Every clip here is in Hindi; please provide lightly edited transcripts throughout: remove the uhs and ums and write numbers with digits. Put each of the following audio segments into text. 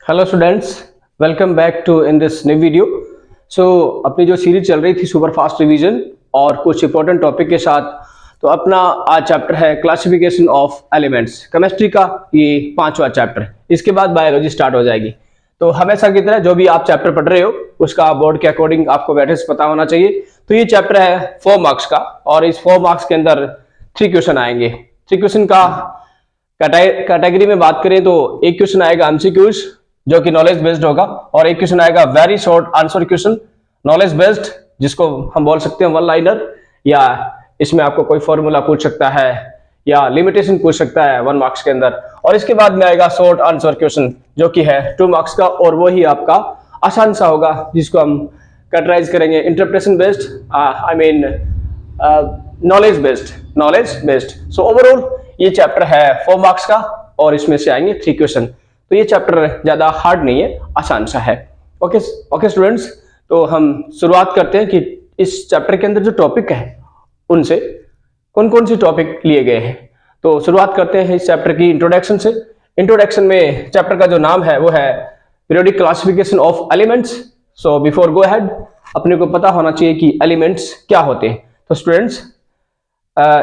Hello students, welcome back to in this new video. अपनी जो सीरीज चल रही थी सुपर फास्ट रिवीजन और कुछ इंपॉर्टेंट टॉपिक के साथ, तो अपना आज चैप्टर है क्लासिफिकेशन ऑफ एलिमेंट्स, केमिस्ट्री का ये 5वां चैप्टर। इसके बाद बायोलॉजी स्टार्ट हो जाएगी। तो हमेशा की तरह जो भी आप चैप्टर पढ़ रहे हो उसका बोर्ड के अकॉर्डिंग आपको वेटेज पता होना चाहिए। तो ये चैप्टर है 4 मार्क्स का और इस 4 मार्क्स के अंदर 3 क्वेश्चन आएंगे। 3 क्वेश्चन का कैटेगरी में बात करें तो एक क्वेश्चन आएगा एमसीक्यूज जो कि नॉलेज बेस्ड होगा, और एक क्वेश्चन आएगा very short answer question knowledge based, जिसको हम बोल सकते हैं वन लाइनर, या इसमें आपको कोई फॉर्मूला पूछ सकता है या लिमिटेशन पूछ सकता है 1 मार्क्स के अंदर। और इसके बाद में आएगा शॉर्ट आंसर क्वेश्चन जो कि है 2 मार्क्स का, और वो ही आपका आसान सा होगा जिसको हम कैटेगराइज करेंगे interpretation based, I mean knowledge based. So overall ये चैप्टर है 4 मार्क्स का और इसमें से आएंगे 3 क्वेश्चन। तो ये चैप्टर ज्यादा हार्ड नहीं है, आसान सा है। ओके स्टूडेंट्स, तो हम शुरुआत करते हैं कि इस चैप्टर के अंदर जो टॉपिक है उनसे कौन कौन से टॉपिक लिए गए हैं। तो शुरुआत करते हैं इस चैप्टर की इंट्रोडक्शन से। इंट्रोडक्शन में चैप्टर का जो नाम है वो है periodic classification of elements. So before go ahead, अपने को पता होना चाहिए कि एलिमेंट्स क्या होते हैं। तो students,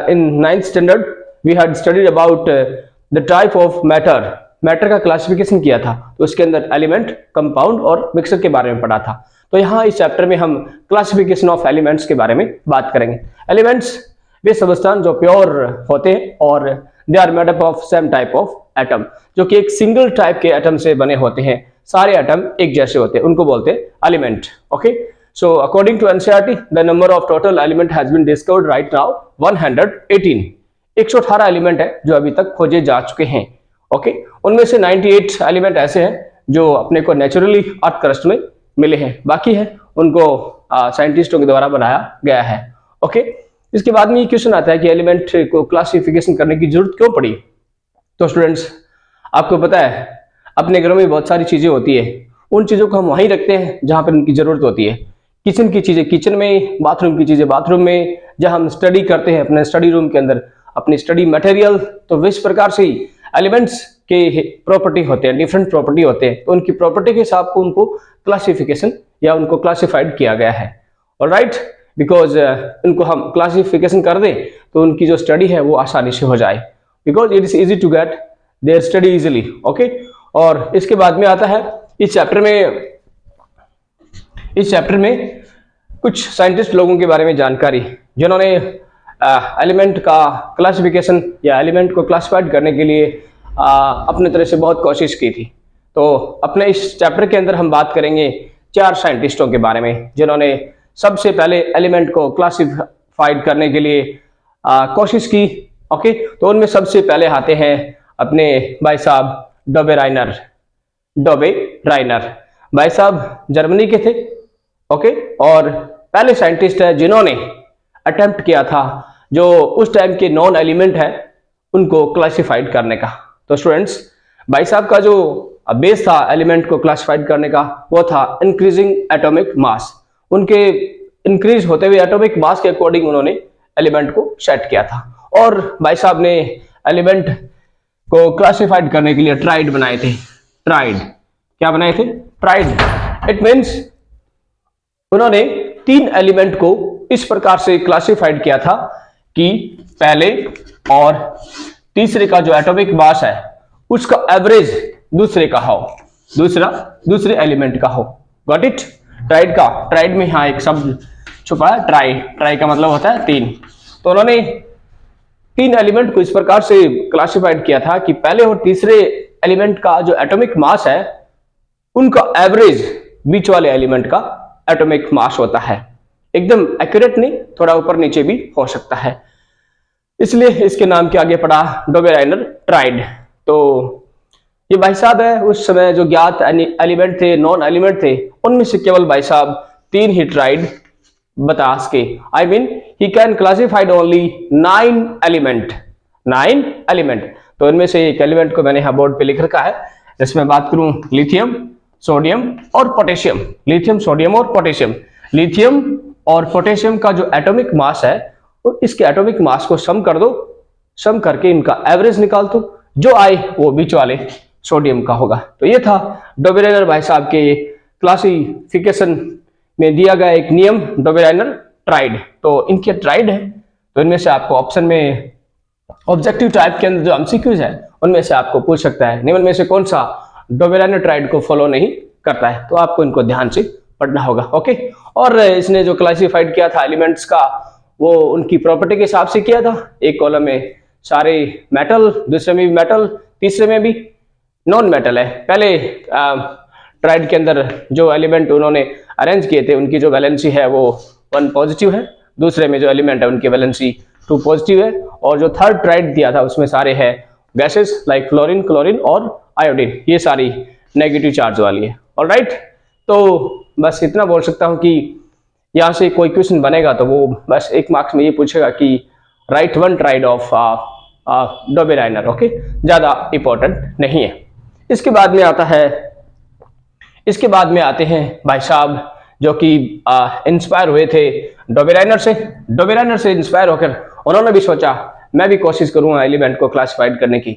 in 9th standard we had studied about the type of matter का क्लासिफिकेशन किया था। तो उसके अंदर एलिमेंट, कंपाउंड और मिक्सर के बारे में पढ़ा था। तो यहाँ इस चैप्टर में हम क्लासिफिकेशन ऑफ एलिमेंट्स के बारे में बात करेंगे। एलिमेंट्स वे सबस्टांस जो प्योर होते हैं और they are made up of same type of atom, जो कि एक सिंगल टाइप के एटम से बने होते हैं। सारे एटम एक जैसे होते हैं, उनको बोलते हैं element. Okay, so according to NCERT the number of total element has been discovered right now 118। 118 element है जो अभी तक खोजे जा चुके हैं। ओके, उनमें से 98 एलिमेंट ऐसे हैं जो अपने को नेचुरली अर्थ क्रस्ट में मिले हैं, बाकी है उनको साइंटिस्टों के द्वारा बनाया गया है। ओके, इसके बाद में ये क्वेश्चन आता है कि एलिमेंट को क्लासिफिकेशन करने की जरूरत क्यों पड़ी। तो स्टूडेंट्स, आपको पता है अपने घरों में बहुत सारी चीजें होती है, उन चीजों को हम वहीं रखते हैं जहां पर उनकी जरूरत होती है। किचन की चीजें किचन में, बाथरूम की चीजें बाथरूम में, जहां हम स्टडी करते हैं अपने स्टडी रूम के अंदर अपनी स्टडी मटेरियल, तो इस प्रकार से ही एलिमेंट्स के प्रॉपर्टी होते हैं, डिफरेंट प्रॉपर्टी होते हैं। तो उनकी प्रॉपर्टी के हिसाब को उनको क्लासिफिकेशन या उनको क्लासिफाइड किया गया है। ऑलराइट, बिकॉज उनको हम क्लासिफिकेशन कर दें तो उनकी जो स्टडी है वो आसानी से हो जाए, because it is easy to get their study easily. Okay, और इसके बाद में आता है इस चैप्टर में कुछ साइंटिस्ट लोगों के बारे में जानकारी, जिन्होंने एलिमेंट का क्लासिफिकेशन या एलिमेंट को क्लासिफाइड करने के लिए अपने तरह से बहुत कोशिश की थी। तो अपने इस चैप्टर के अंदर हम बात करेंगे 4 साइंटिस्टों के बारे में जिन्होंने सबसे पहले एलिमेंट को क्लासिफाइड करने के लिए कोशिश की। ओके, तो उनमें सबसे पहले आते हैं अपने भाई साहब डोबे राइनर। भाई साहब जर्मनी के थे। ओके, और पहले साइंटिस्ट है जिन्होंने अटेम्प्ट किया था जो उस टाइम के नॉन एलिमेंट है उनको क्लासिफाइड करने का। तो स्टूडेंट्स, भाई साहब का जो बेस था एलिमेंट को क्लासिफाइड करने का वो था इंक्रीजिंग एटॉमिक मास। उनके इंक्रीज होते हुए एटॉमिक मास के अकॉर्डिंग उन्होंने एलिमेंट को सेट किया था। और भाई साहब ने एलिमेंट को क्लासिफाइड करने के लिए ट्राइड बनाए थे। ट्राइड इट मीन्स उन्होंने 3 एलिमेंट को इस प्रकार से क्लासिफाइड किया था कि पहले और तीसरे का जो एटॉमिक मास है उसका एवरेज दूसरे का हो, दूसरे एलिमेंट का हो। Got it? ट्राइड में यहाँ एक शब्द छुपा है, ट्राई का मतलब होता है 3। तो उन्होंने 3 एलिमेंट को इस प्रकार से क्लासिफाइड किया था कि पहले और तीसरे एलिमेंट का जो एटॉमिक मास है उनका एवरेज बीच वाले एलिमेंट का एटॉमिक मास होता है। एकदम एक्यूरेट नहीं, थोड़ा ऊपर नीचे भी हो सकता है, इसलिए इसके नाम के आगे पड़ा डोबे राइनर ट्राइड। तो ये भाई साहब है उस समय जो ज्ञात एलिमेंट थे, नॉन एलिमेंट थे, उनमें से केवल भाई साहब 3 ही ट्राइड बता सके। I mean he can classified only 9 element. तो इनमें से एक एलिमेंट को मैंने यहाँ बोर्ड पे लिख रखा है, जिसमें बात करूं लिथियम, सोडियम और पोटेशियम। लिथियम और पोटेशियम का जो एटॉमिक मास है तो इसके एटॉमिक मास को सम कर दो, सम करके इनका एवरेज निकाल दो, जो आए वो बीच वाले सोडियम का होगा। तो ये था डोबेराइनर भाई साहब के क्लासिफिकेशन में दिया गया एक नियम, डोबेराइनर ट्राइड। तो इनके ट्राइड है, तो इनमें से आपको ऑप्शन में ऑब्जेक्टिव टाइप के अंदर जो एमसीक्यूज है उनमें से आपको पूछ सकता है निम्न में से कौन सा डोबेराइनर ट्राइड को फॉलो नहीं करता है। तो आपको इनको ध्यान से पढ़ना होगा। ओके, और इसने जो क्लासिफाइड किया था एलिमेंट्स का, वो उनकी प्रॉपर्टी के हिसाब से किया था। एक कॉलम में सारे मेटल, दूसरे में भी मेटल, तीसरे में भी नॉन मेटल है। पहले ट्राइड के अंदर जो एलिमेंट उन्होंने अरेंज किए थे उनकी जो वैलेंसी है वो 1 पॉजिटिव है, दूसरे में जो एलिमेंट है उनकी वैलेंसी 2 पॉजिटिव है, और जो थर्ड ट्राइड दिया था उसमें सारे है गैसेस लाइक फ्लोरीन, क्लोरीन और आयोडीन, ये सारी नेगेटिव चार्ज वाली है। ऑलराइट, तो बस इतना बोल सकता हूं कि यहाँ से कोई क्वेश्चन बनेगा तो वो बस 1 मार्क्स में ये पूछेगा कि right 1 tried of Dobereiner. Okay, ज्यादा इंपॉर्टेंट नहीं है। इसके बाद में आते हैं भाई साहब जो कि इंस्पायर हुए थे डोबेराइनर से इंस्पायर होकर उन्होंने भी सोचा मैं भी कोशिश करूंगा एलिमेंट को क्लासिफाइड करने की।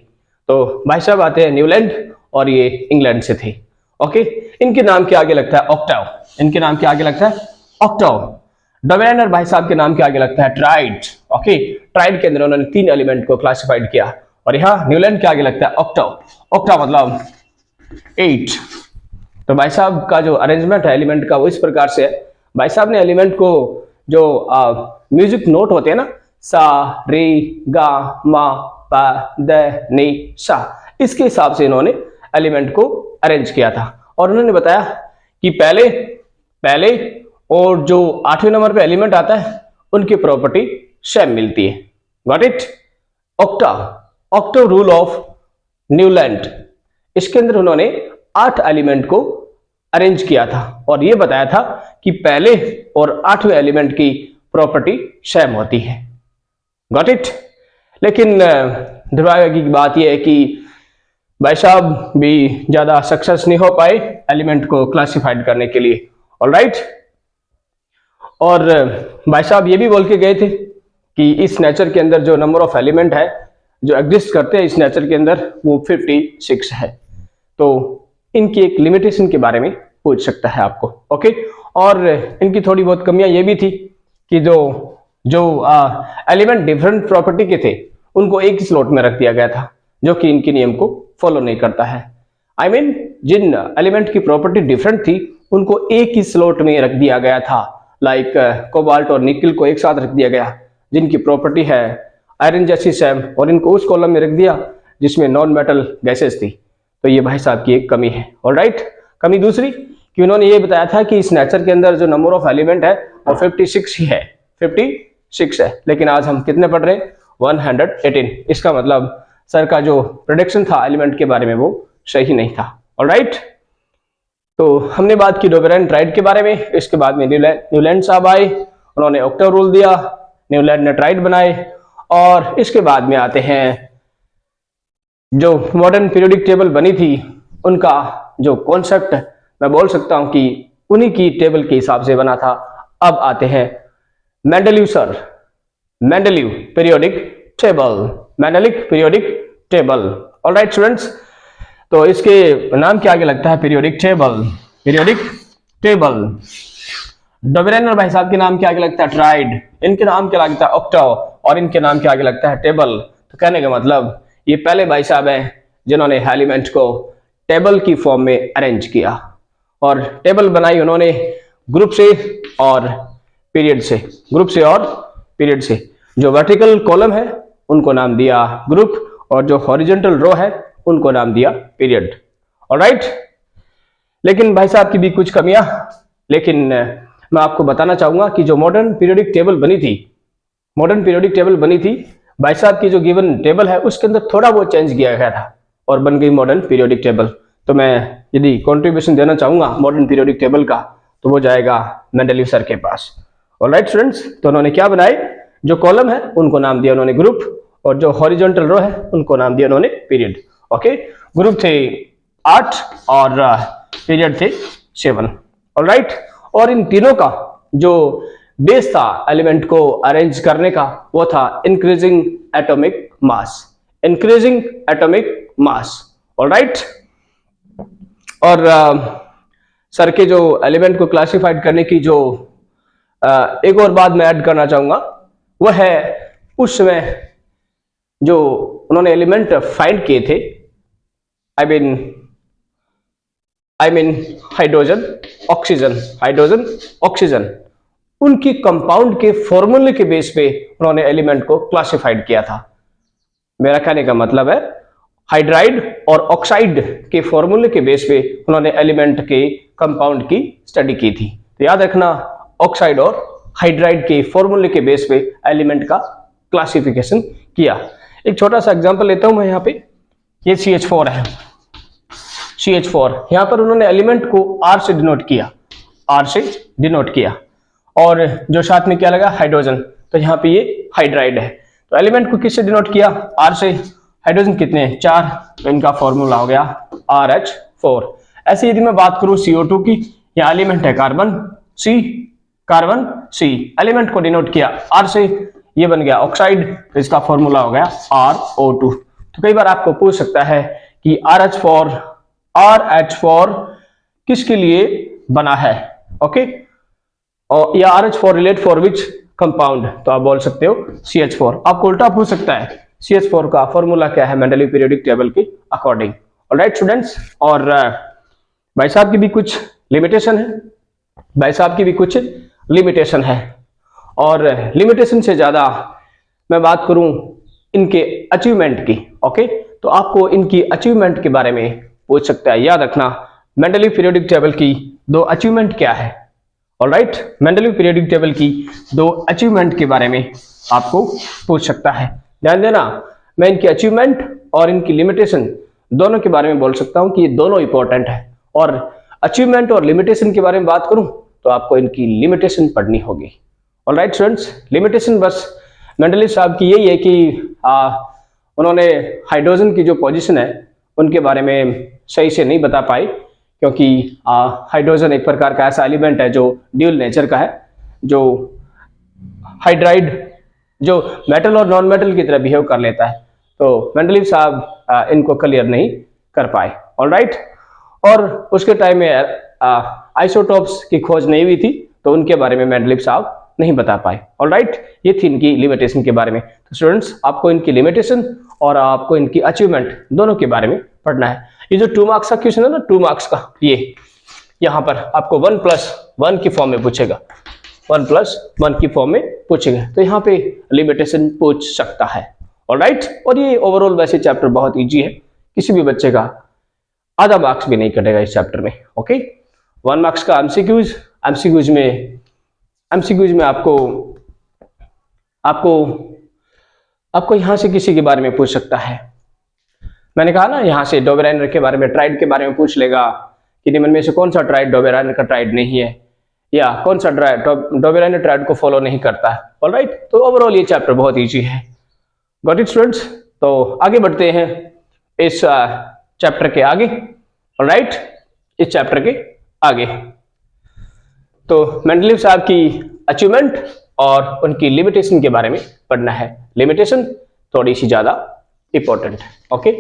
तो भाई साहब आते हैं न्यूलैंड, और ये इंग्लैंड से थे। ओके, इनके नाम के आगे लगता है ऑक्टाव, इनके नाम के आगे लगता है ऑक्टाव। डोबेराइनर भाई साहब के नाम के आगे लगता है ट्राइड। ओके, ट्राइड के अंदर उन्होंने 3 एलिमेंट को क्लासिफाइड किया, और यहाँ न्यूलैंड के आगे लगता है ऑक्टाव। ऑक्टाव मतलब 8। तो भाई साहब का जो अरेंजमेंट है एलिमेंट का वो इस प्रकार से है। भाई साहब ने एलिमेंट को जो म्यूजिक नोट होते हैं ना, सा रे गा मा पा द नी सा, इसके हिसाब से इन्होंने एलिमेंट को अरेंज किया था। और उन्होंने बताया कि पहले और जो 8वें नंबर पे एलिमेंट आता है उनकी प्रॉपर्टी सेम मिलती है। Got it? Octave rule of Newland, इसके अंदर उन्होंने 8 एलिमेंट को अरेंज किया था और यह बताया था कि पहले और 8वें एलिमेंट की प्रॉपर्टी सेम होती है। Got it? लेकिन दुर्भाग्य की बात यह है कि भाई साहब भी ज्यादा सक्सेस नहीं हो पाए एलिमेंट को क्लासिफाइड करने के लिए। ऑलराइट, और भाई साहब ये भी बोल के गए थे कि इस नेचर के अंदर जो नंबर ऑफ एलिमेंट है जो एग्जिस्ट करते हैं इस नेचर के अंदर वो 56 है। तो इनकी एक लिमिटेशन के बारे में पूछ सकता है आपको। ओके, और इनकी थोड़ी बहुत कमियां ये भी थी कि जो एलिमेंट डिफरेंट प्रॉपर्टी के थे उनको एक ही स्लॉट में रख दिया गया था, जो कि इनके नियम को फॉलो नहीं करता है। I mean, जिन एलिमेंट की प्रॉपर्टी डिफरेंट थी उनको एक ही स्लॉट में रख दिया गया था, लाइक कोबाल्ट और निकल को एक साथ रख दिया गया जिनकी प्रॉपर्टी है आयरन जैसी सेम, और इनको उस कॉलम में रख दिया जिसमें नॉन मेटल गैसेस थी। तो ये भाई साहब की एक कमी है। ऑलराइट, कमी दूसरी कि उन्होंने ये बताया था कि इस नेचर के अंदर जो नंबर ऑफ एलिमेंट है वो 56 ही है, 56 है, लेकिन आज हम कितने पढ़ रहे हैं? 118। इसका मतलब सर का जो प्रेडिक्शन था एलिमेंट के बारे में वो सही नहीं था। ऑलराइट, तो हमने बात की डोबेराइनर ट्राइड के बारे में। इसके बाद में न्यूलैंड साहब आए, उन्होंने ऑक्टाव रूल दिया, न्यूलैंड ने ट्राइड बनाए, और इसके बाद में आते हैं जो मॉडर्न पीरियोडिक टेबल बनी थी उनका जो कॉन्सेप्ट मैं बोल सकता हूं कि उन्हीं की टेबल के हिसाब से बना था। अब आते हैं Mendeleev periodic table. Alright students, तो इसके नाम के आगे लगता है पीरियोडिक टेबल। डोबेराइनर भाई साहब के नाम के आगे लगता है ट्राइड, इनके नाम के आगे लगता है ऑक्टाव, और इनके नाम के आगे लगता है टेबल। तो कहने का मतलब ये पहले भाई साहब हैं जिन्होंने एलिमेंट को टेबल की फॉर्म में अरेंज किया, और टेबल बनाई उन्होंने ग्रुप से और पीरियड से। जो वर्टिकल कॉलम है उनको नाम दिया ग्रुप, और जो हॉरिजॉन्टल रो है उनको नाम दिया पीरियड। ऑलराइट, लेकिन भाई साहब की भी कुछ कमियां, लेकिन मैं आपको बताना चाहूंगा कि जो मॉडर्न पीरियोडिक टेबल बनी थी भाई साहब की जो गिवन टेबल है उसके अंदर थोड़ा बहुत चेंज किया गया था और बन गई मॉडर्न पीरियोडिक टेबल। तो मैं यदि कंट्रीब्यूशन देना चाहूंगा मॉडर्न पीरियोडिक टेबल का तो वो जाएगा मेंडलीव सर के पास। ऑलराइट स्टूडेंट्स, तो उन्होंने क्या बनाए, जो कॉलम है उनको नाम दिया उन्होंने ग्रुप, और जो हॉरिजॉन्टल रो है उनको नाम दिया उन्होंने पीरियड। ओके, ग्रुप थे 8 और पीरियड थे 7। ऑलराइट, और इन तीनों का जो बेस था एलिमेंट को अरेंज करने का वो था इंक्रीजिंग एटॉमिक मास। ऑलराइट, और सर के जो एलिमेंट को क्लासिफाइड करने की जो एक और बात मैं ऐड करना चाहूंगा, वह है उस समय जो उन्होंने एलिमेंट फाइंड किए थे, आई मीन हाइड्रोजन ऑक्सीजन, उनकी कंपाउंड के फॉर्मूले के बेस पे उन्होंने एलिमेंट को क्लासिफाइड किया था। मेरा कहने का मतलब है हाइड्राइड और ऑक्साइड के फॉर्मूले के बेस पे उन्होंने एलिमेंट के कंपाउंड की स्टडी की थी। तो याद रखना, ऑक्साइड और हाइड्राइड के फॉर्मूले के बेस पे एलिमेंट का क्लासिफिकेशन किया। एक छोटा सा एग्जांपल लेता हूं मैं यहाँ पे। ये CH4 है, CH4 यहाँ पर उन्होंने एलिमेंट को R से डिनोट किया, और जो साथ में क्या लगा, हाइड्रोजन, तो यहाँ पे ये हाइड्राइड है। तो एलिमेंट को किससे डिनोट किया, R से। हाइड्रोजन कितने हैं, 4, तो इनका फॉर्मूला हो गया RH4। ऐसे यदि मैं बात करूं CO2 की, यहाँ एलिमेंट है कार्बन C, एलिमेंट को डिनोट किया R से, ये बन गया ऑक्साइड, तो इसका फॉर्मूला हो गया RO2। तो कई बार आपको पूछ सकता है कि RH4 किसके लिए बना है, ओके, और या RH4 relate for which compound, तो आप बोल सकते हो CH4। आपको उल्टा पूछ सकता है CH4 का फॉर्मूला क्या है मेंडलीव पीरियोडिक टेबल के अकॉर्डिंग। ऑलराइट स्टूडेंट्स, और भाई साहब की भी कुछ लिमिटेशन है, और लिमिटेशन से ज्यादा मैं बात करूं इनके अचीवमेंट की, ओके, तो आपको इनकी अचीवमेंट के बारे में पूछ सकता है। याद रखना, मेंडलीव पीरियोडिक टेबल की 2 अचीवमेंट क्या है। ऑलराइट, मेंडलीव पीरियोडिक टेबल की 2 अचीवमेंट के बारे में आपको पूछ सकता है। ध्यान देना, मैं इनकी अचीवमेंट और इनकी लिमिटेशन दोनों के बारे में बोल सकता हूं कि ये दोनों इंपॉर्टेंट है। और अचीवमेंट और लिमिटेशन के बारे में बात करूं तो आपको इनकी लिमिटेशन पढ़नी होगी। ऑलराइट स्टूडेंट्स, लिमिटेशन बस मेंडलीव साहब की यही है कि उन्होंने हाइड्रोजन की जो पोजीशन है उनके बारे में सही से नहीं बता पाए, क्योंकि हाइड्रोजन एक प्रकार का ऐसा एलिमेंट है जो ड्यूल नेचर का है, जो हाइड्राइड जो मेटल और नॉन मेटल की तरह बिहेव कर लेता है। तो मेंडलीव साहब इनको क्लियर नहीं कर पाए। ऑलराइट, और उसके टाइम में आइसोटोप्स की खोज नहीं हुई थी, तो उनके बारे में मेंडलीव साहब नहीं बता पाए। ऑलराइट, ये थी इनकी लिमिटेशन के बारे में। तो स्टूडेंट्स, आपको इनकी लिमिटेशन और आपको इनकी अचीवमेंट दोनों के बारे में पढ़ना है। ये जो 2 मार्क्स का क्वेश्चन है ना, 2 मार्क्स का, ये यहाँ पर आपको 1+1 की फॉर्म में पूछेगा, 1+1 की फॉर्म में पूछेगा, तो यहाँ पे लिमिटेशन पूछ सकता है। ऑलराइट, और ये ओवरऑल वैसे चैप्टर बहुत इजी है, किसी भी बच्चे का आधा मार्क्स भी नहीं कटेगा इस चैप्टर में। ओके, 1 मार्क्स का एमसीक्यूज में आपको यहाँ से किसी के बारे में पूछ सकता है। मैंने कहा ना, यहाँ से डोबेराइनर के बारे में, ट्राइड के बारे में पूछ लेगा कि निम्न में से कौन सा ट्राइड डोबेराइनर का ट्राइड नहीं है, या कौन सा डोबेराइनर ट्राइड को फॉलो नहीं करता है। ऑलराइट, तो ओवरऑल ये चैप्टर बहुत इजी है। Got it students? तो आगे बढ़ते हैं इस चैप्टर के आगे। ऑलराइट, इस चैप्टर के आगे तो मेंडलीव साहब की अचीवमेंट और उनकी लिमिटेशन के बारे में पढ़ना है। लिमिटेशन थोड़ी सी ज्यादा इंपॉर्टेंट है। ओके,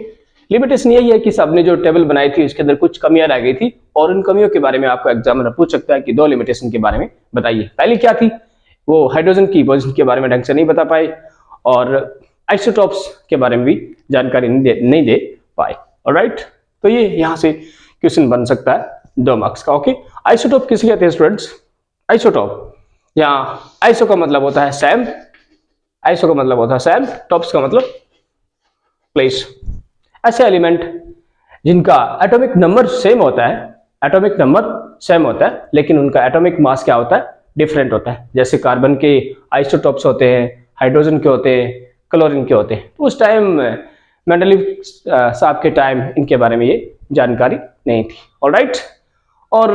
लिमिटेशन यही है कि सबने जो टेबल बनाई थी उसके अंदर कुछ कमियां रह गई थी, और उन कमियों के बारे में आपको एग्जामिनर पूछ सकता है कि 2 लिमिटेशन के बारे में बताइए। पहली क्या थी, वो हाइड्रोजन की पोजीशन के बारे में ढंग से नहीं बता पाए, और आइसोटोप्स के बारे में भी जानकारी नहीं दे पाए। ऑलराइट, तो ये यहाँ से क्वेश्चन बन सकता है 2 मार्क्स का। ओके, आइसोटोप किसे कहते हैं स्टूडेंट्स? आइसोटोप, यहाँ आइसो का मतलब होता है सेम, टॉप्स का मतलब प्लेस। ऐसे एलिमेंट जिनका एटॉमिक नंबर सेम होता है, लेकिन उनका एटॉमिक मास क्या होता है, डिफरेंट होता है। जैसे कार्बन के आइसोटोप्स होते हैं, हाइड्रोजन के होते हैं, क्लोरीन के होते हैं। तो उस टाइम मेंडलीव साहब के टाइम इनके बारे में ये जानकारी नहीं थी। ऑलराइट, और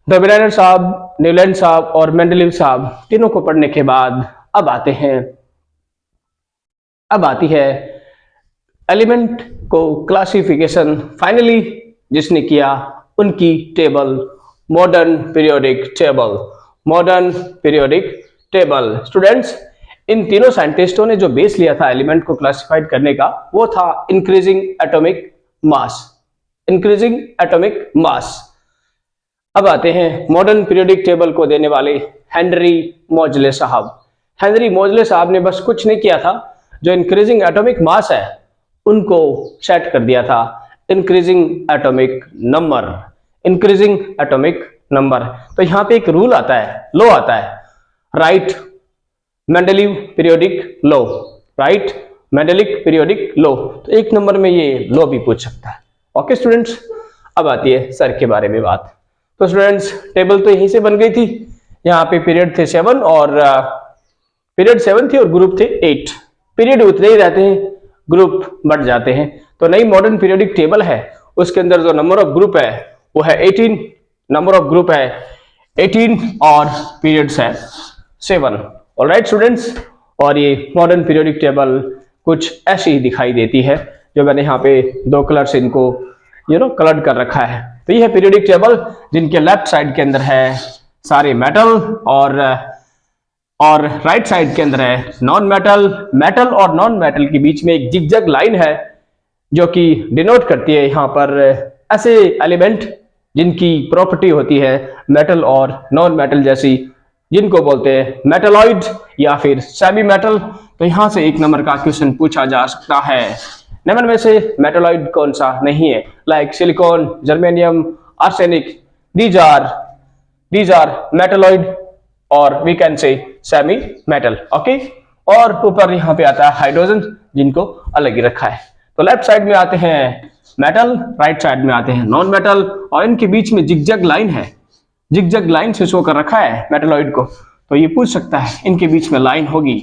डोबेराइनर साहब, न्यूलैंड साहब और मेंडलीव साहब तीनों को पढ़ने के बाद अब आती है एलिमेंट को क्लासिफिकेशन। फाइनली जिसने किया उनकी table, modern periodic table. Students, इन तीनों साइंटिस्टों ने जो बेस लिया था एलिमेंट को क्लासिफाइड करने का, वो था increasing atomic mass. Increasing atomic mass. अब आते हैं मॉडर्न पीरियोडिक टेबल को देने वाले हेनरी मोजले साहब। हेनरी मोजले साहब ने बस कुछ नहीं किया था, जो इंक्रीजिंग एटॉमिक मास है उनको सेट कर दिया था increasing atomic number. Increasing atomic number, तो यहां पे एक रूल आता है, लॉ आता है, right Mendeleev periodic law, right Mendeleev periodic law. तो एक नंबर में ये लॉ भी पूछ सकता है। ओके स्टूडेंट्स, अब आती है सर के बारे में बात। तो स्टूडेंट्स टेबल तो यहीं से बन गई थी, यहाँ पे पीरियड थे 7 और पीरियड 7 थी और ग्रुप थे 8। पीरियड उतने ही रहते हैं, ग्रुप बढ़ जाते हैं। तो नई मॉडर्न पीरियोडिक टेबल है, उसके अंदर जो नंबर ऑफ ग्रुप है वो है 18, नंबर ऑफ ग्रुप है 18 और पीरियड्स है 7। ऑलराइट स्टूडेंट्स, और ये मॉडर्न पीरियोडिक टेबल कुछ ऐसी ही दिखाई देती है, जो मैंने यहाँ पे 2 कलर से इनको कलर्ड कर रखा है। तो ये है पीरियोडिक टेबल, जिनके लेफ्ट साइड के अंदर है सारे मेटल और राइट साइड के अंदर है नॉन मेटल। मेटल और नॉन मेटल के बीच में एक जिगजैग लाइन है, जो कि डिनोट करती है यहाँ पर ऐसे एलिमेंट जिनकी प्रॉपर्टी होती है मेटल और नॉन मेटल जैसी, जिनको बोलते हैं मेटलॉइड या फिर सेमी मेटल। तो यहां से एक नंबर का क्वेश्चन पूछा जा सकता है, निम्न में से मेटलॉइड कौन सा नहीं है? Like silicon, germanium, arsenic, these are metalloid और we can say semi metal. Okay, और ऊपर यहाँ पे आता है हाइड्रोजन, जिनको अलग ही रखा है। तो लेफ्ट साइड में आते हैं मेटल, राइट साइड में आते हैं नॉन मेटल, और इनके बीच में जिगजैग लाइन है, जिगजैग लाइन से शो कर रखा है मेटलॉइड को। तो ये पूछ सकता है इनके बीच में लाइन होगी,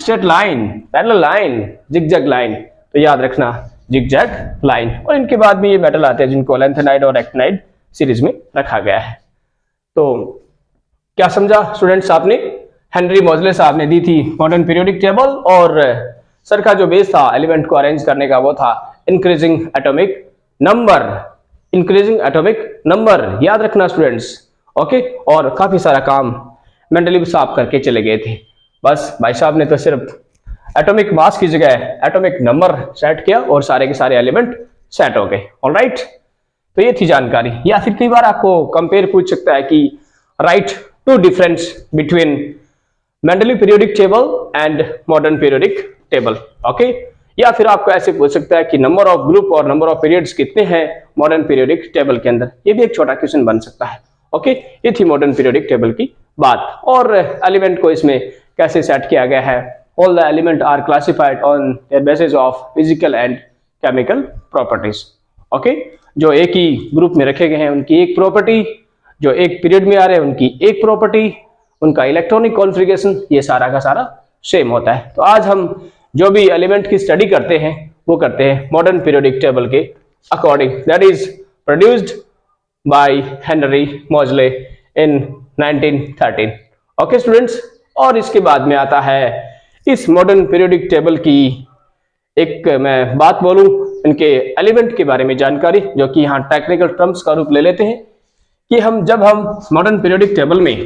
straight line, parallel line, zigzag line. तो याद रखना जिगजैग लाइन। और इनके बाद में ये मेटल आते हैं जिनको लैंथेनाइड और एक्टिनाइड सीरीज में रखा गया है। तो क्या समझा स्टूडेंट्स आपने? हेनरी मोजले साहब ने दी थी मॉडर्न पीरियोडिक टेबल, और सर का जो बेस था एलिमेंट को अरेंज करने का वो था increasing atomic number. Increasing atomic number याद रखना स्टूडेंट्स। ओके, और काफी सारा काम मेंडलीव साहब करके चले गए थे। बस भाई साहब ने तो सिर्फ एटॉमिक मास की जगह एटॉमिक नंबर सेट किया और सारे के सारे एलिमेंट सेट हो गए। ऑलराइट, तो ये थी जानकारी। या फिर कई बार आपको कंपेयर पूछ सकता है कि write to difference between Mendeleev periodic table and modern periodic table. Okay, या फिर आपको ऐसे पूछ सकता है कि नंबर ऑफ ग्रुप और नंबर ऑफ पीरियड्स कितने हैं मॉडर्न पीरियोडिक टेबल के अंदर। ये भी एक छोटा क्वेश्चन बन सकता है। ओके, ये थी मॉडर्न पीरियोडिक टेबल की बात, और एलिमेंट को इसमें कैसे सेट किया गया है। All the element are classified on the basis of physical and chemical properties. Okay, जो एक ही ग्रुप में रखे गए हैं उनकी एक प्रॉपर्टी, जो एक पीरियड में आ रहे हैं उनकी एक प्रॉपर्टी, उनका इलेक्ट्रॉनिक कॉन्फ़िगरेशन, ये सारा का सारा सेम होता है। तो आज हम जो भी एलिमेंट की स्टडी करते हैं वो करते हैं मॉडर्न पीरियोडिक टेबल के according, that is produced by Henry मोजले इन 1913। ओके स्टूडेंट्स, और इसके बाद में आता है इस मॉडर्न पीरियोडिक टेबल की एक मैं बात बोलूं, इनके एलिमेंट के बारे में जानकारी, जो कि यहाँ टेक्निकल टर्म्स का रूप ले लेते हैं कि जब हम मॉडर्न पीरियोडिक टेबल में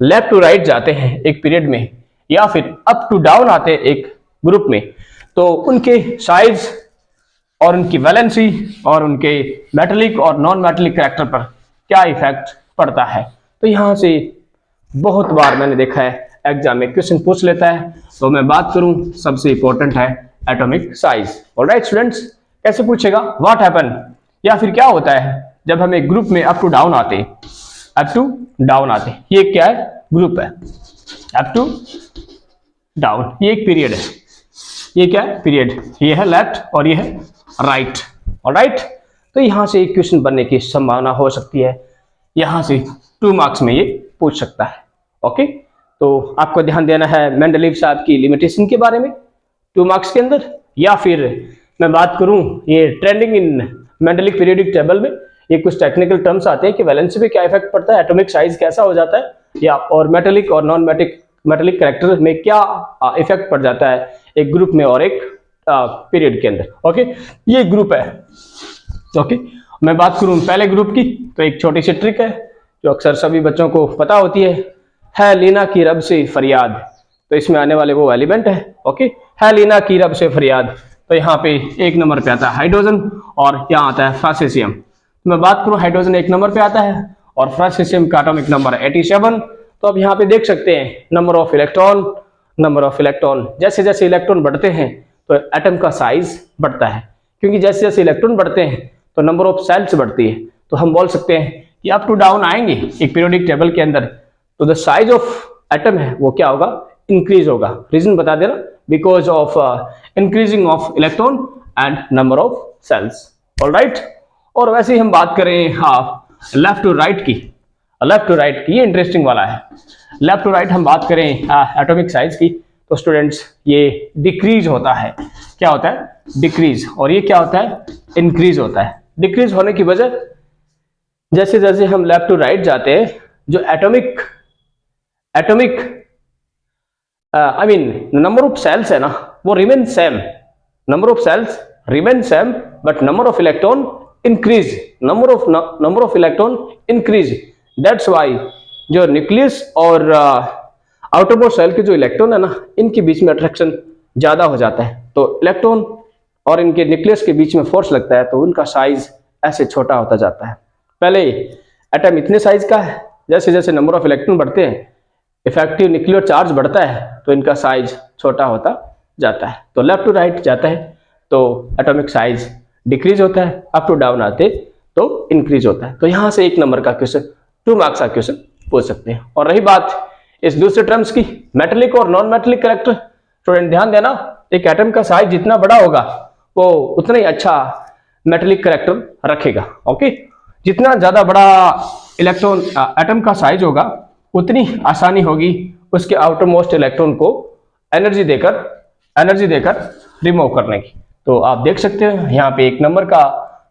लेफ्ट टू राइट जाते हैं एक पीरियड में, या फिर अप टू डाउन आते हैं एक ग्रुप में, तो उनके साइज और उनकी वैलेंसी और उनके मेटलिक और नॉन मेटलिक कैरेक्टर पर क्या इफेक्ट पड़ता है। तो यहाँ से बहुत बार मैंने देखा है एग्जाम में क्वेश्चन पूछ लेता है। तो मैं बात करूं, सबसे इंपॉर्टेंट है एटॉमिक साइज। ऑलराइट स्टूडेंट्स, कैसे पूछेगा, व्हाट हैपन, या फिर क्या होता है जब हम एक ग्रुप में अप टू डाउन आते, अप टू डाउन आते। ये क्या है, ग्रुप है, अप टू डाउन, ये एक पीरियड है, ये क्या है, पीरियड, ये है लेफ्ट और ये है राइट। ऑलराइट, तो यहां से एक क्वेश्चन बनने की संभावना हो सकती है, यहां से 2 मार्क्स में ये पूछ सकता है। ओके, तो आपको ध्यान देना है मेंडलीव साहब की लिमिटेशन के बारे में 2 मार्क्स के अंदर, या फिर मैं बात करूं ये ट्रेंडिंग इन मेंडलिक पीरियोडिक टेबल में ये कुछ टेक्निकल टर्म्स आते हैं कि वैलेंसी पे क्या इफेक्ट पड़ता है, एटॉमिक साइज कैसा हो जाता है, या और मेटलिक और नॉन मेटलिक कैरेक्टर में क्या इफेक्ट पड़ जाता है एक ग्रुप में और एक पीरियड के अंदर। ओके, ये ग्रुप है। ओके, मैं बात करूं पहले ग्रुप की, तो एक छोटी सी ट्रिक है जो अक्सर सभी बच्चों को पता होती है लीना की रब से फरियाद। तो इसमें आने वाले वो एलिमेंट है। ओके, है लीना की रब से फरियाद, तो यहाँ पे 1 नंबर पे आता है हाइड्रोजन और यहाँ आता है फ्रांसीसियम। तो मैं बात करूँ, हाइड्रोजन 1 नंबर पे आता है और फ्रांसीसियम का एटॉमिक नंबर है 87। तो अब यहाँ पे देख सकते हैं नंबर ऑफ इलेक्ट्रॉन, जैसे जैसे इलेक्ट्रॉन बढ़ते हैं तो एटम का साइज बढ़ता है, क्योंकि जैसे जैसे इलेक्ट्रॉन बढ़ते हैं तो नंबर ऑफ सेल्स बढ़ती है। तो हम बोल सकते हैं कि अप टू डाउन आएंगे एक पीरियोडिक टेबल के अंदर, तो द साइज ऑफ एटम है वो क्या होगा, इंक्रीज होगा। रीजन बता देना, because of increasing of electron and number of shells. Alright, और वैसे ही हम बात करें लेफ्ट टू राइट की, ये इंटरेस्टिंग वाला है। लेफ्ट टू राइट हम बात करें एटॉमिक साइज की, तो स्टूडेंट्स ये डिक्रीज होता है। क्या होता है, डिक्रीज, और ये क्या होता है, इंक्रीज होता है। डिक्रीज होने की वजह, जैसे जैसे हम लेफ्ट टू राइट जाते हैं, जो एटॉमिक नंबर ऑफ सेल्स है ना, वो remain same, number of shells remain same, but number of electron increase, number of electron increase. That's why जो न्यूक्लियस और आउटर मोस्ट सेल के जो इलेक्ट्रॉन है ना, इनके बीच में अट्रैक्शन ज्यादा हो जाता है। तो इलेक्ट्रॉन और इनके न्यूक्लियस के बीच में फोर्स लगता है, तो उनका साइज ऐसे छोटा होता जाता है। पहले एटम इतने साइज का है, जैसे जैसे नंबर ऑफ इलेक्ट्रॉन बढ़ते हैं, इफेक्टिव न्यूक्लियर चार्ज बढ़ता है, तो इनका साइज छोटा होता जाता है। तो लेफ्ट टू राइट जाता है तो एटॉमिक साइज डिक्रीज होता है, अप टू डाउन आते तो इंक्रीज होता है। तो यहां से 1 नंबर का क्वेश्चन, 2 मार्क्स का क्वेश्चन पूछ सकते हैं। और रही बात इस दूसरे टर्म्स की, मेटेलिक और नॉन मेटेलिक कैरेक्टर, स्टूडेंट ध्यान देना, एक एटम का साइज जितना बड़ा होगा वो उतना ही अच्छा मेटेलिक कैरेक्टर रखेगा। ओके, जितना ज्यादा बड़ा इलेक्ट्रॉन एटम का साइज होगा, उतनी आसानी होगी उसके आउटर मोस्ट इलेक्ट्रॉन को एनर्जी देकर रिमूव करने की। तो आप देख सकते हैं यहाँ पे 1 नंबर का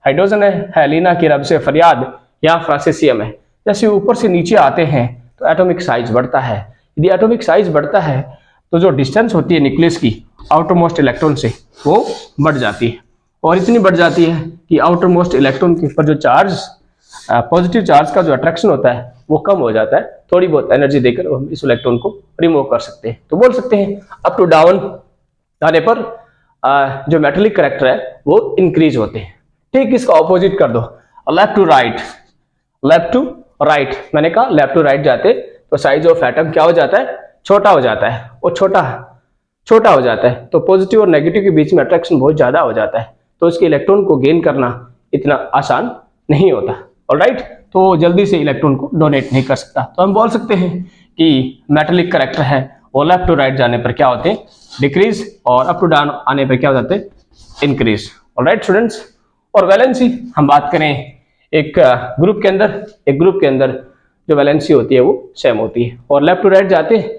हाइड्रोजन है लीना की रब से फरियाद, यहाँ फ्रांसीसियम है। जैसे ऊपर से नीचे आते हैं तो एटॉमिक साइज बढ़ता है। यदि एटॉमिक साइज बढ़ता है तो जो डिस्टेंस होती है न्यूक्लियस की आउटर मोस्ट इलेक्ट्रॉन से, वो बढ़ जाती है, और इतनी बढ़ जाती है कि आउटर मोस्ट इलेक्ट्रॉन के ऊपर जो चार्ज, पॉजिटिव चार्ज का जो अट्रैक्शन होता है वो कम हो जाता है। थोड़ी बहुत एनर्जी देकर हम इस इलेक्ट्रॉन को रिमूव कर सकते हैं। तो बोल सकते हैं अप टू डाउन आने पर जो मेटेलिक कैरेक्टर है वो इंक्रीज होते हैं। ठीक इसका ऑपोजिट कर दो, लेफ्ट टू राइट, मैंने कहा लेफ्ट टू राइट जाते तो साइज ऑफ एटम क्या हो जाता है, छोटा हो जाता है, वो छोटा हो जाता है। तो पॉजिटिव और नेगेटिव के बीच में अट्रैक्शन बहुत ज्यादा हो जाता है, तो उसके इलेक्ट्रॉन को गेन करना इतना आसान नहीं होता। ऑलराइट, तो जल्दी से इलेक्ट्रॉन को डोनेट नहीं कर सकता। तो हम बोल सकते हैं कि मेटेलिक कैरेक्टर है वो लेफ्ट टू राइट जाने पर क्या होते हैं, डिक्रीज, और अप टू डाउन आने पर क्या हो जाते हैं, इंक्रीज। ऑलराइट स्टूडेंट्स, और वैलेंसी हम बात करें, एक ग्रुप के अंदर जो वैलेंसी होती है वो सेम होती है, और लेफ्ट टू राइट जाते हैं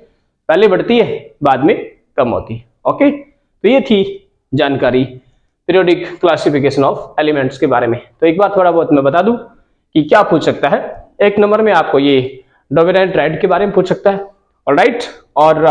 पहले बढ़ती है बाद में कम होती है। ओके, तो ये थी जानकारी पीरियोडिक क्लासिफिकेशन ऑफ एलिमेंट्स के बारे में। तो एक बार थोड़ा बहुत मैं बता दूं कि क्या पूछ सकता है। 1 नंबर में आपको ये डोमिनेंट राइट के बारे में पूछ सकता है, ऑलराइट, और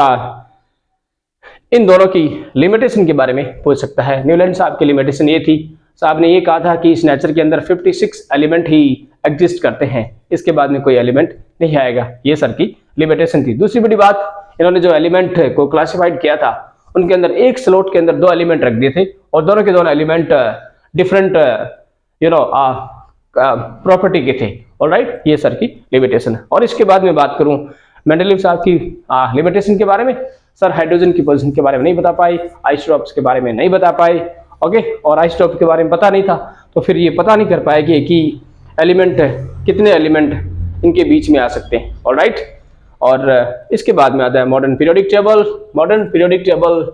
इन दोनों की लिमिटेशन के बारे में पूछ सकता है। न्यूलैंड साहब की लिमिटेशन ये थी, साहब ने ये कहा था कि इस नेचर के अंदर 56 एलिमेंट ही एग्जिस्ट करते हैं, इसके बाद में कोई एलिमेंट नहीं आएगा, ये सर की लिमिटेशन थी। दूसरी बड़ी बात, इन्होंने जो एलिमेंट को क्लासिफाइड किया था उनके अंदर एक स्लॉट के अंदर 2 एलिमेंट रख दिए थे, और दोनों के दोनों एलिमेंट डिफरेंट प्रॉपर्टी के थे। ऑलराइट, ये सर की लिमिटेशन है। और इसके बाद में बात करूं मेंडलीव साहब की लिमिटेशन के बारे में, सर हाइड्रोजन की पोजीशन के बारे में नहीं बता पाए, आइसोटोप्स के बारे में नहीं बता पाए। ओके, और आइसोटोप के बारे में पता नहीं था, तो फिर ये पता नहीं कर पाएगी कि एलिमेंट, कितने एलिमेंट इनके बीच में आ सकते हैं। ऑलराइट, और इसके बाद में आता है मॉडर्न पीरियोडिक टेबल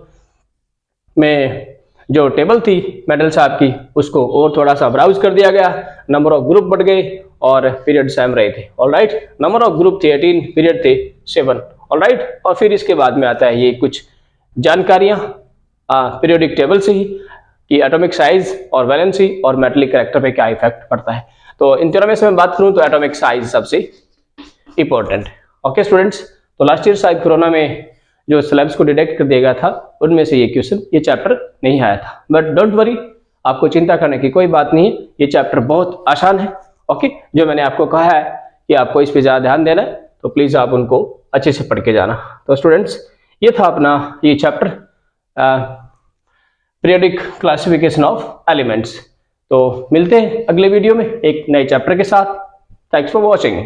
में जो टेबल थी मेंडल साहब की, उसको और थोड़ा सा ब्राउज कर दिया गया, नंबर ऑफ ग्रुप बढ़ गए और पीरियड सेम रहे थे। ऑलराइट, नंबर ऑफ ग्रुप थे 18, पीरियड थे 7। ऑलराइट, और फिर इसके बाद में आता है ये कुछ जानकारियां पीरियोडिक टेबल से ही, कि एटॉमिक साइज और वैलेंसी और मेटेलिक कैरेक्टर पे क्या इफेक्ट पड़ता है। तो इन तीनों में से मैं बात करूं तो एटॉमिक साइज सबसे इंपॉर्टेंट। ओके स्टूडेंट्स, तो लास्ट ईयर शायद कोरोना में जो सिलेबस को डिटेक्ट कर दिया गया था उनमें से ये क्वेश्चन, ये चैप्टर नहीं आया था, बट डोंट वरी, आपको चिंता करने की कोई बात नहीं है, ये चैप्टर बहुत आसान है। ओके, जो मैंने आपको कहा है कि आपको इस पे ज्यादा ध्यान देना है, तो प्लीज आप उनको अच्छे से पढ़ के जाना। तो स्टूडेंट्स, ये था अपना ये chapter periodic classification of elements. तो मिलते हैं अगले वीडियो में एक नए चैप्टर के साथ। Thanks for watching.